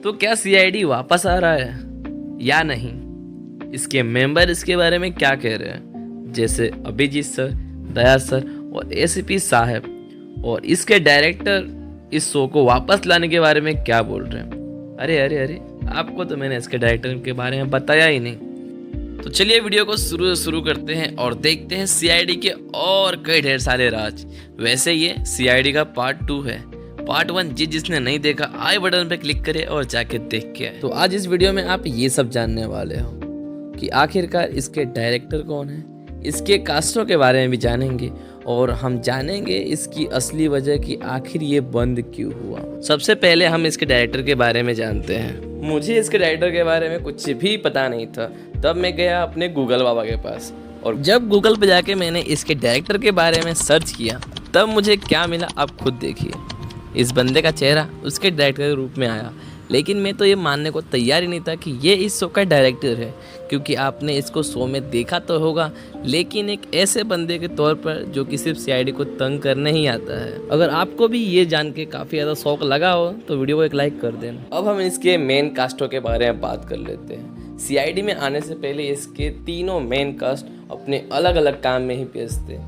तो क्या सीआईडी वापस आ रहा है या नहीं, इसके मेंबर इसके बारे में क्या कह रहे हैं, जैसे अभिजीत सर, दया सर और एसीपी साहब, और इसके डायरेक्टर इस शो को वापस लाने के बारे में क्या बोल रहे हैं। अरे अरे अरे, आपको तो मैंने इसके डायरेक्टर के बारे में बताया ही नहीं। तो चलिए वीडियो को शुरू करते हैं और देखते हैं सीआईडी के और कई ढेर सारे राज। वैसे ये सीआईडी का पार्ट 2 है। पार्ट 1 जिसने नहीं देखा आई बटन पे क्लिक करे और जाके देख के आए। तो आज इस वीडियो में आप ये सब जानने वाले हो कि आखिरकार इसके डायरेक्टर कौन है, इसके कास्टों के बारे में भी जानेंगे और हम जानेंगे इसकी असली वजह कि आखिर ये बंद क्यों हुआ। सबसे पहले हम इसके डायरेक्टर के बारे में जानते हैं। मुझे इसके डायरेक्टर के बारे में कुछ भी पता नहीं था, तब मैं गया अपने गूगल बाबा के पास और जब गूगल पे जाके मैंने इसके डायरेक्टर के बारे में सर्च किया तब मुझे क्या मिला आप खुद देखिए। इस बंदे का चेहरा उसके डायरेक्टर के रूप में आया, लेकिन मैं तो ये मानने को तैयार ही नहीं था कि ये इस शो का डायरेक्टर है, क्योंकि आपने इसको शो में देखा तो होगा लेकिन एक ऐसे बंदे के तौर पर जो कि सिर्फ सीआईडी को तंग करने ही आता है। अगर आपको भी ये जान के काफ़ी ज़्यादा शौक लगा हो तो वीडियो को एक लाइक कर देना। अब हम इसके मेन कास्टों के बारे में बात कर लेते हैं। सीआईडी में आने से पहले इसके तीनों मेन कास्ट अपने अलग अलग काम में ही पेश थे।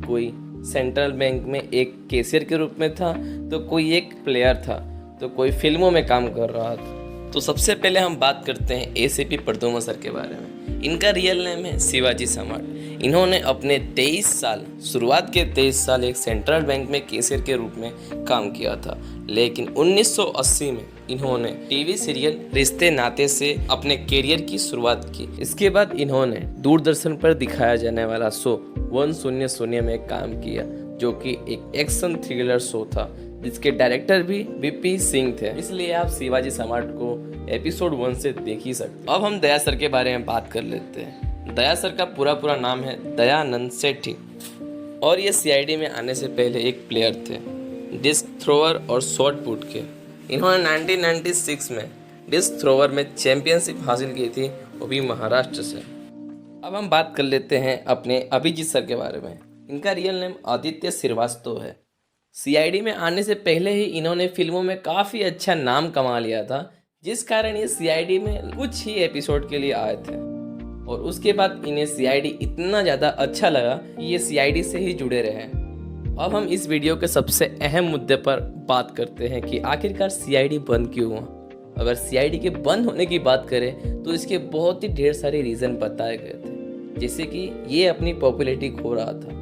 कोई सेंट्रल बैंक में एक कैशियर के रूप में था, तो कोई एक प्लेयर था, तो कोई फिल्मों में काम कर रहा था। तो सबसे पहले हम बात करते हैं एसीपी प्रद्युम्न सर के बारे में। इनका रियल नेम है शिवाजी सम्राट। इन्होंने अपने 23 साल शुरुआत के 23 साल एक सेंट्रल बैंक में कैशियर के रूप में काम किया था, लेकिन 1980 में इन्होंने टीवी सीरियल रिश्ते नाते से अपने करियर की शुरुआत की। इसके बाद इन्होंने दूरदर्शन पर दिखाया जाने वाला शो 100 में काम किया, जो कि एक एक्शन थ्रिलर शो था जिसके डायरेक्टर भी बीपी सिंह थे, इसलिए आप शिवाजी सम्राट को एपिसोड 1 से देख ही सकते। अब हम दया सर के बारे में बात कर लेते हैं। दया सर का पूरा नाम है दयानंद सेठी और ये सीआईडी में आने से पहले एक प्लेयर थे, डिस्क थ्रोअर और शॉट पुट के। इन्होंने 1996 में डिस्क थ्रोअर में चैंपियनशिप हासिल की थी, वो भी महाराष्ट्र से। अब हम बात कर लेते हैं अपने अभिजीत सर के बारे में। इनका रियल नेम आदित्य श्रीवास्तव है। सीआईडी में आने से पहले ही इन्होंने फिल्मों में काफ़ी अच्छा नाम कमा लिया था, जिस कारण ये सीआईडी में कुछ ही एपिसोड के लिए आए थे और उसके बाद इन्हें सीआईडी इतना ज़्यादा अच्छा लगा कि ये सीआईडी से ही जुड़े रहे। अब हम इस वीडियो के सबसे अहम मुद्दे पर बात करते हैं कि आखिरकार सीआईडी बंद क्यों हुआ। अगर सीआईडी के बंद होने की बात करें तो इसके बहुत ही ढेर सारे रीज़न बताए गए थे, जैसे कि ये अपनी पॉपुलैरिटी खो रहा था।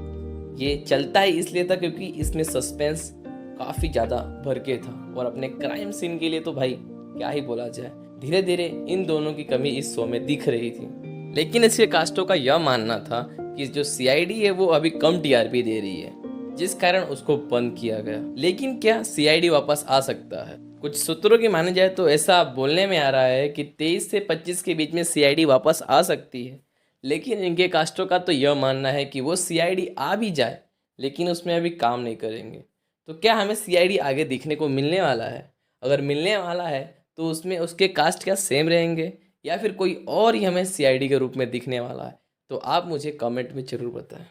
ये चलता ही इसलिए था क्योंकि इसमें सस्पेंस काफ़ी ज़्यादा भर के था और अपने क्राइम सीन के लिए तो भाई क्या ही बोला जाए। धीरे धीरे इन दोनों की कमी इस शो में दिख रही थी, लेकिन इसके कास्टों का यह मानना था कि जो सीआईडी है वो अभी कम टीआरपी दे रही है, जिस कारण उसको बंद किया गया। लेकिन क्या सीआईडी वापस आ सकता है? कुछ सूत्रों की माने जाए तो ऐसा बोलने में आ रहा है कि 23 से 25 के बीच में सीआईडी वापस आ सकती है, लेकिन इनके कास्टों का तो यह मानना है कि वो सीआईडी आ भी जाए लेकिन उसमें अभी काम नहीं करेंगे। तो क्या हमें सीआईडी आगे दिखने को मिलने वाला है? अगर मिलने वाला है तो उसमें उसके कास्ट क्या सेम रहेंगे या फिर कोई और ही हमें सीआईडी के रूप में दिखने वाला है? तो आप मुझे कमेंट में ज़रूर बताएं।